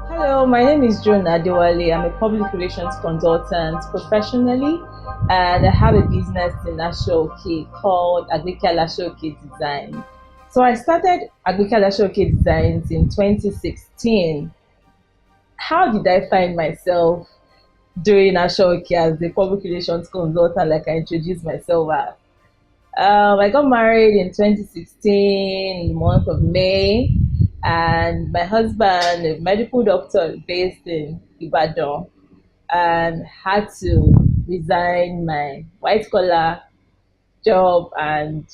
Hello, my name is Joan Adewale. I'm a public relations consultant professionally, and I have a business in alasooke called agbeke alasooke Design. So I started agbeke alasooke Designs in 2016. How did I find myself doing alasooke as a public relations consultant, like I introduced myself as? I got married in 2016 in the month of May, and my husband, a medical doctor based in Ibadan, and had to resign my white collar job, and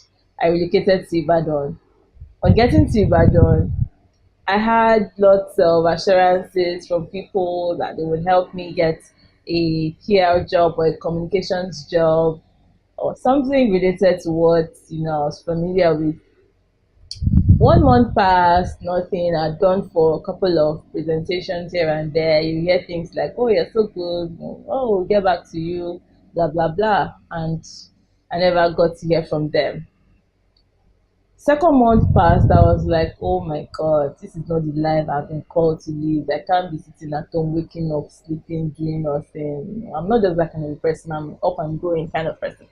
I relocated to Ibadan. On getting to Ibadan, I had lots of assurances from people that they would help me get a PR job or a communications job or something related to what I was familiar with. 1 month passed, nothing. I'd gone for a couple of presentations here and there. You hear things like, "Oh, you're so good. Oh, we'll get back to you." Blah blah blah, and I never got to hear from them. Second month passed. I was like, "Oh my God, this is not the life I've been called to live. I can't be sitting at home, waking up, sleeping, doing nothing. I'm not just that kind of person. I'm up and going kind of person."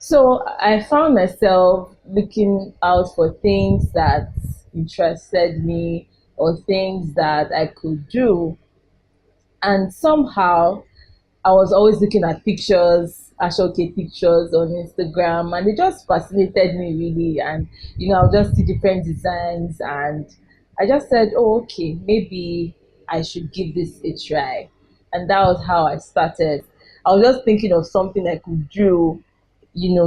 So I found myself looking out for things that interested me or things that I could do. And somehow I was always looking at pictures, Ashoke pictures on Instagram, and it just fascinated me really. And I'll just see different designs, and I just said, "Oh, okay, maybe I should give this a try." And that was how I started. I was just thinking of something I could do,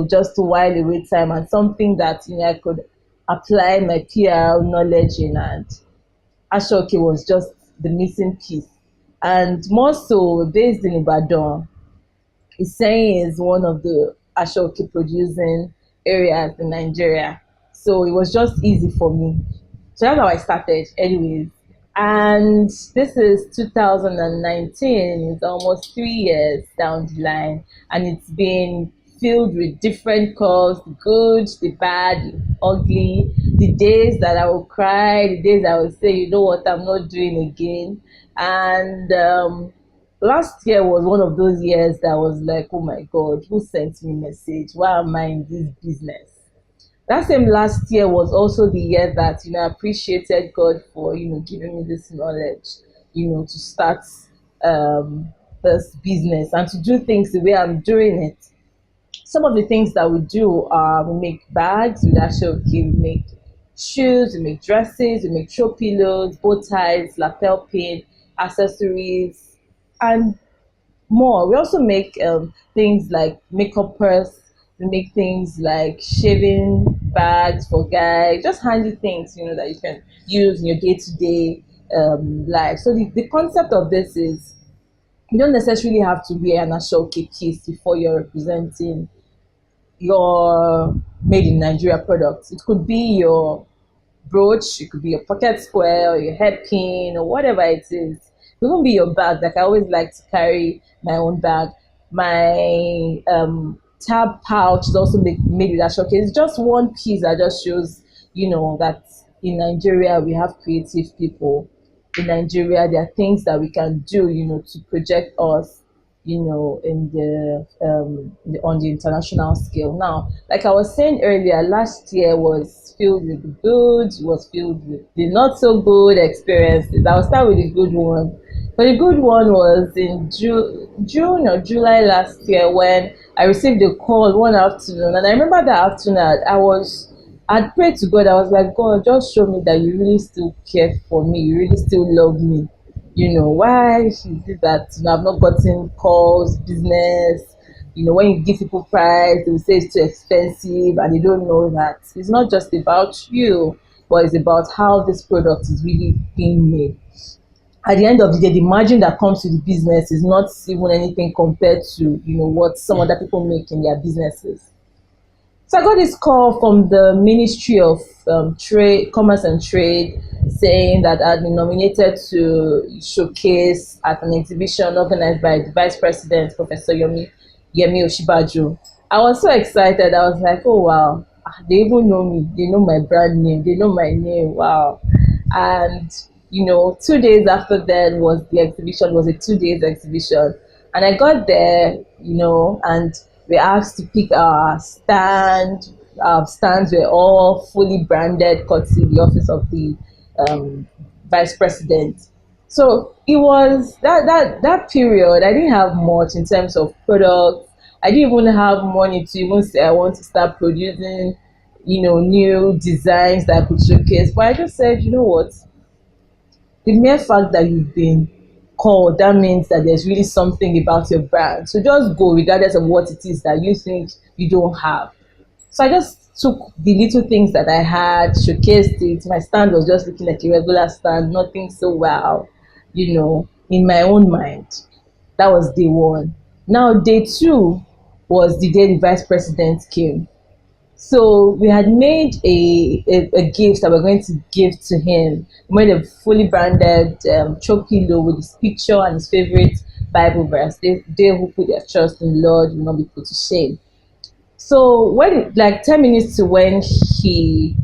just to while away time, and something that I could apply my PR knowledge in, and Ashoke was just the missing piece. And more so based in Ibadan, Iseyin is one of the Ashoke producing areas in Nigeria. So it was just easy for me. So that's how I started, anyways. And this is 2019, it's almost 3 years down the line, and it's been filled with different calls, the good, the bad, the ugly, the days that I will cry, the days I will say, "You know what, I'm not doing again." And last year was one of those years that was like, "Oh my God, who sent me a message? Why am I in this business?" That same last year was also the year that I appreciated God for giving me this knowledge, to start um, this business and to do things the way I'm doing it. Some of the things that we do are we make bags with Ashoke, we make shoes, we make dresses, we make throw pillows, bow ties, lapel pin, accessories, and more. We also make things like makeup purse. We make things like shaving bags for guys, just handy things that you can use in your day-to-day life. So the concept of this is you don't necessarily have to wear an Ashoke piece before you're representing your made in Nigeria product. It could be your brooch, it could be your pocket square or your head pin or whatever it is. It won't be your bag. Like I always like to carry my own bag. My tab pouch is also made with Ashoke. It's just one piece that just shows, that in Nigeria we have creative people. In Nigeria, there are things that we can do, to project us, on the international scale. Now, like I was saying earlier, last year was filled with the good, was filled with the not so good experiences. I'll start with the good one. But the good one was in June or July last year when I received a call one afternoon, and I remember that afternoon I'd prayed to God. I was like, "God, just show me that you really still care for me. You really still love me. Why is it that I've not gotten calls, business? When you give people price, they will say it's too expensive, and they don't know that it's not just about you, but it's about how this product is really being made. At the end of the day, the margin that comes to the business is not even anything compared to what some other people make in their businesses." So I got this call from the Ministry of Trade, Commerce and Trade, saying that I'd been nominated to showcase at an exhibition organized by the Vice President, Professor Yemi Oshibaju. I was so excited. I was like, "Oh wow, they even know me. They know my brand name. They know my name. Wow. And 2 days after that was the exhibition. Was a 2 days exhibition, and I got there. And we asked to pick our stand. Our stands were all fully branded, courtesy the office of the um, vice president. So it was that period. I didn't have much in terms of products. I didn't even have money to even say I want to start producing, new designs that I could showcase. But I just said, you know what? The mere fact that you've been called, that means that there's really something about your brand. So just go, regardless of what it is that you think you don't have. So I just took the little things that I had, showcased it. My stand was just looking like a regular stand, nothing so wow, in my own mind. That was day one. Now, day two was the day the vice president came. So we had made a gift that we're going to give to him. We made a fully branded choke pillow with his picture and his favorite Bible verse. They who put their trust in the Lord will not be put to shame. So when like 10 minutes to when he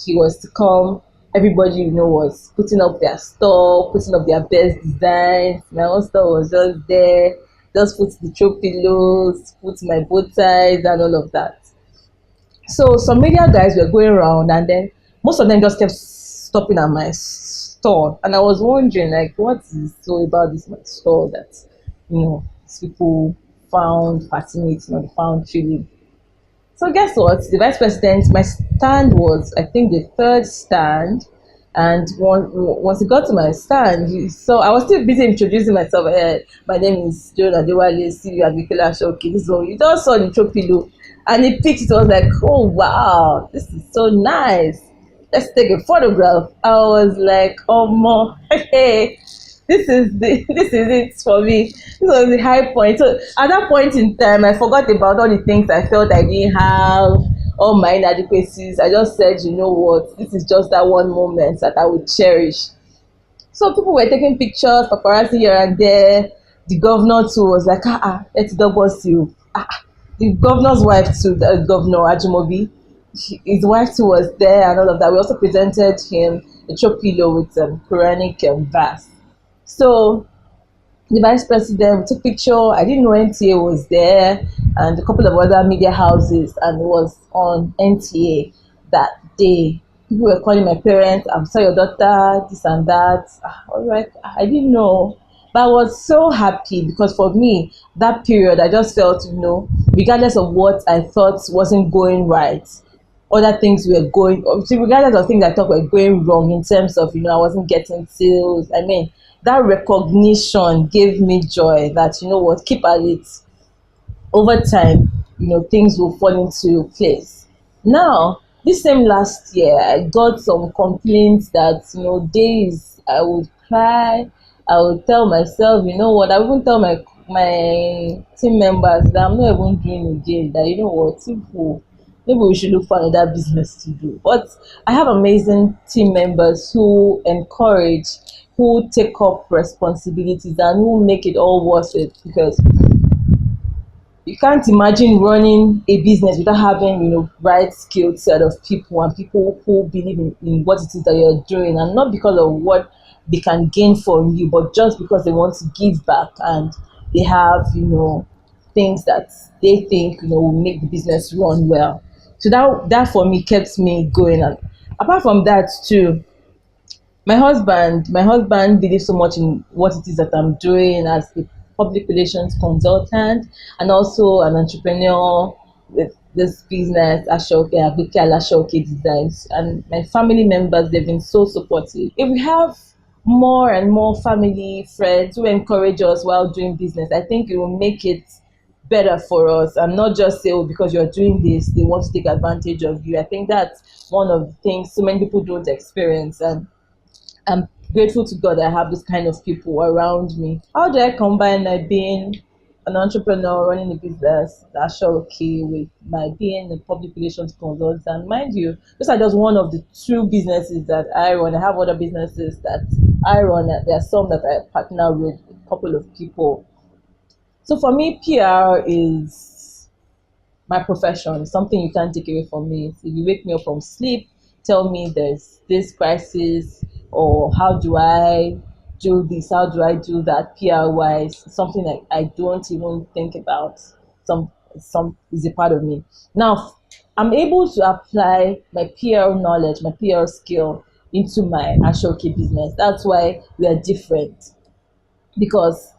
was to come, everybody was putting up their store, putting up their best designs. My own store was just there, just put the throw pillows, put my bow ties and all of that. So some media guys were going around, and then most of them just kept stopping at my store, and I was wondering like, what is so about this my store that people found fascinating or found thrilling. So guess what? The vice president, my stand was, I think, the third stand. And once he got to my stand, he saw I was still busy introducing myself. My name is Joan Adewale, CEO agbeke alasooke. So he just saw the throw pillow, and he picked it. I was like, oh wow, this is so nice. Let's take a photograph. I was like, oh more, hey, this is it for me. This was the high point. So at that point in time, I forgot about all the things I felt I didn't have, all my inadequacies. I just said, you know what, this is just that one moment that I would cherish. So people were taking pictures, paparazzi here and there. The governor too was like, let's double see you. The governor's wife too, the governor Ajimobi, his wife too was there and all of that. We also presented him a throw pillow with Quranic verse. So the vice president, we took picture. I didn't know NTA was there, and a couple of other media houses, and it was on NTA that day. People were calling my parents, I saw your daughter, this and that. I was like, I didn't know. But I was so happy because for me, that period, I just felt, regardless of what I thought wasn't going right, other things were going, regardless of things I thought were going wrong in terms of, I wasn't getting sales. I mean, that recognition gave me joy that, what, keep at it. Over time, things will fall into place. Now, this same last year, I got some complaints that, days I would cry. I would tell myself, what, I wouldn't tell my team members that I'm not even doing again, that, what, people, maybe we should look for another business to do. But I have amazing team members who encourage, who take up responsibilities, and who make it all worth it, because you can't imagine running a business without having right skilled set of people, and people who believe in what it is that you're doing, and not because of what they can gain from you, but just because they want to give back, and they have things that they think will make the business run well. So that for me kept me going. And apart from that too, my husband believes so much in what it is that I'm doing as a public relations consultant, and also an entrepreneur with this business, Ashoke, Agbeke Alasooke Designs. And my family members, they've been so supportive. If we have more and more family, friends who encourage us while doing business, I think it will make it better for us, and not just say, oh, because you're doing this, they want to take advantage of you. I think that's one of the things so many people don't experience. And I'm grateful to God I have this kind of people around me. How do I combine my being an entrepreneur running a business, that's okay, with my being a public relations consultant? Mind you, those are just one of the two businesses that I run. I have other businesses that I run. There are some that I partner with a couple of people. So for me, PR is my profession. It's something you can't take away from me. If you wake me up from sleep, tell me there's this crisis, or how do I do this, how do I do that PR wise, something like I don't even think about. Some is a part of me. Now I'm able to apply my PR knowledge, my PR skill into my alasooke business. That's why we are different, because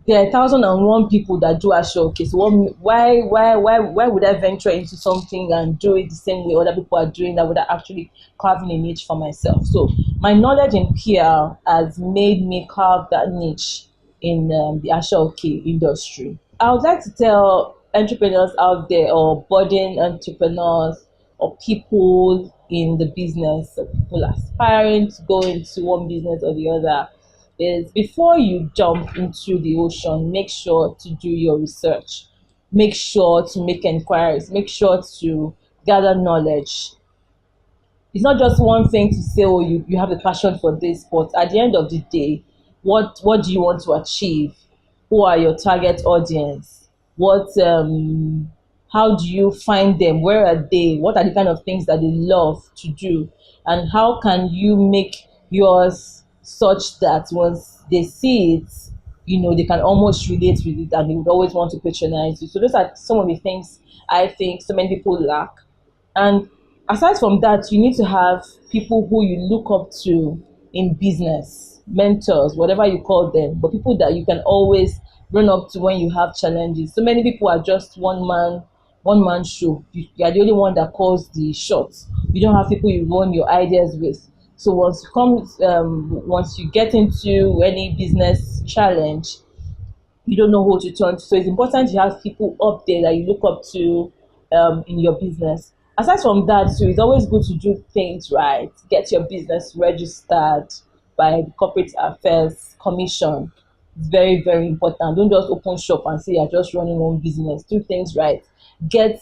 there are 1,001 people that do a showcase. Why would I venture into something and do it the same way other people are doing that without actually carving a niche for myself? So my knowledge in PR has made me carve that niche in the alasooke industry. I would like to tell entrepreneurs out there, or budding entrepreneurs, or people in the business, or people aspiring to go into one business or the other, is before you jump into the ocean, make sure to do your research. Make sure to make inquiries. Make sure to gather knowledge. It's not just one thing to say, oh, you have a passion for this, but at the end of the day, what do you want to achieve? Who are your target audience? What how do you find them? Where are they? What are the kind of things that they love to do? And how can you make yours such that once they see it, they can almost relate with it, and they would always want to patronize you. So those are some of the things I think so many people lack. And aside from that, you need to have people who you look up to in business, mentors, whatever you call them, but people that you can always run up to when you have challenges. So many people are just one man show. You are the only one that calls the shots. You don't have people you run your ideas with. So once you get into any business challenge, you don't know who to turn to. So it's important to have people up there that you look up to in your business. Aside from that, so it's always good to do things right. Get your business registered by the Corporate Affairs Commission. It's very, very important. Don't just open shop and say you're just running one business. Do things right. Get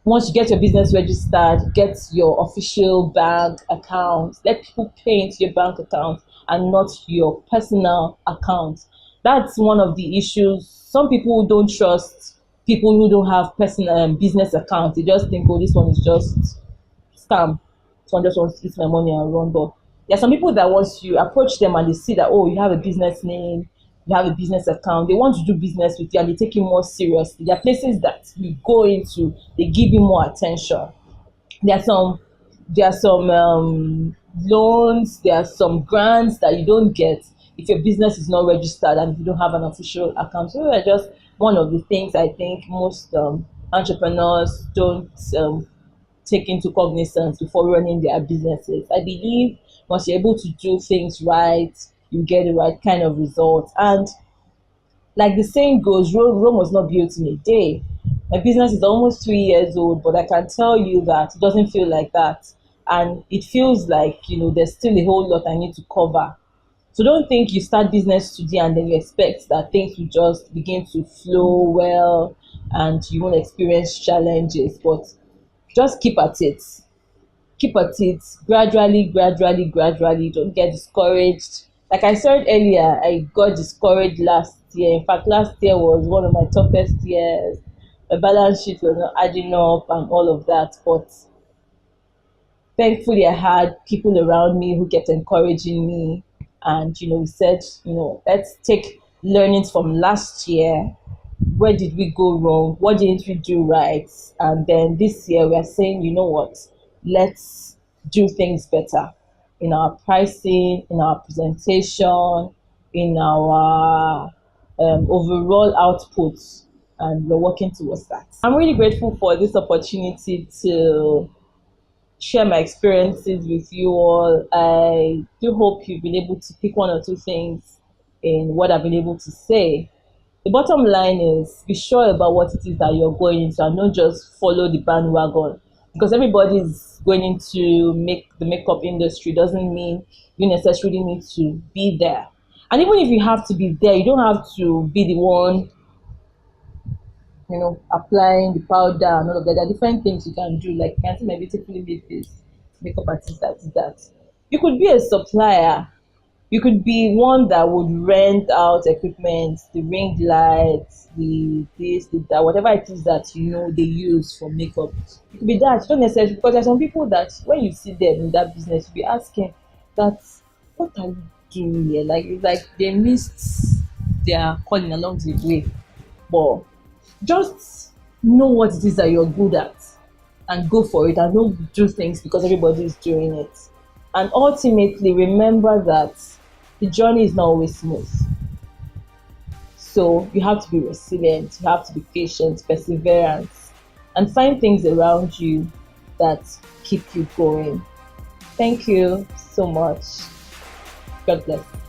Once you get your business registered, get your official bank account. Let people pay into your bank account and not your personal account. That's one of the issues. Some people don't trust people who don't have personal business accounts. They just think, oh, this one is just scam. This one just wants to eat my money and run. But there are some people that once you approach them and they see that, oh, you have a business name, you have a business account, they want to do business with you and they take you more seriously. There are places that you go into, they give you more attention. There are some loans, there are some grants that you don't get if your business is not registered and if you don't have an official account. So those are just one of the things I think most entrepreneurs don't take into cognizance before running their businesses. I believe once you're able to do things right, you get the right kind of result. And like the saying goes, Rome was not built in a day. My business is almost 3 years old, but I can tell you that it doesn't feel like that. And it feels like, there's still a whole lot I need to cover. So don't think you start business today and then you expect that things will just begin to flow well and you won't experience challenges. But just keep at it. Keep at it gradually, gradually, gradually. Don't get discouraged. Like I said earlier, I got discouraged last year. In fact, last year was one of my toughest years. My balance sheet was not adding up and all of that. But thankfully, I had people around me who kept encouraging me. And, we said, let's take learnings from last year. Where did we go wrong? What didn't we do right? And then this year we are saying, you know what? Let's do things better in our pricing, in our presentation, in our overall outputs. And we're working towards that. I'm really grateful for this opportunity to share my experiences with you all. I do hope you've been able to pick one or two things in what I've been able to say. The bottom line is be sure about what it is that you're going into and not just follow the bandwagon. Because everybody is going into the makeup industry doesn't mean you necessarily need to be there. And even if you have to be there, you don't have to be the one applying the powder and all of that. There are different things you can do. Like, you can see my beautifully made face, makeup artist, that. You could be a supplier. You could be one that would rent out equipment, the ring lights, the this, the that, whatever it is that they use for makeup. It could be that. You don't necessarily, because there's some people that when you see them in that business, you be asking that, what are you doing here? Like it's like they missed their calling along the way. But just know what it is that you're good at and go for it, and don't do things because everybody is doing it. And ultimately, remember that the journey is not always smooth. So you have to be resilient, you have to be patient, perseverance, and find things around you that keep you going. Thank you so much. God bless.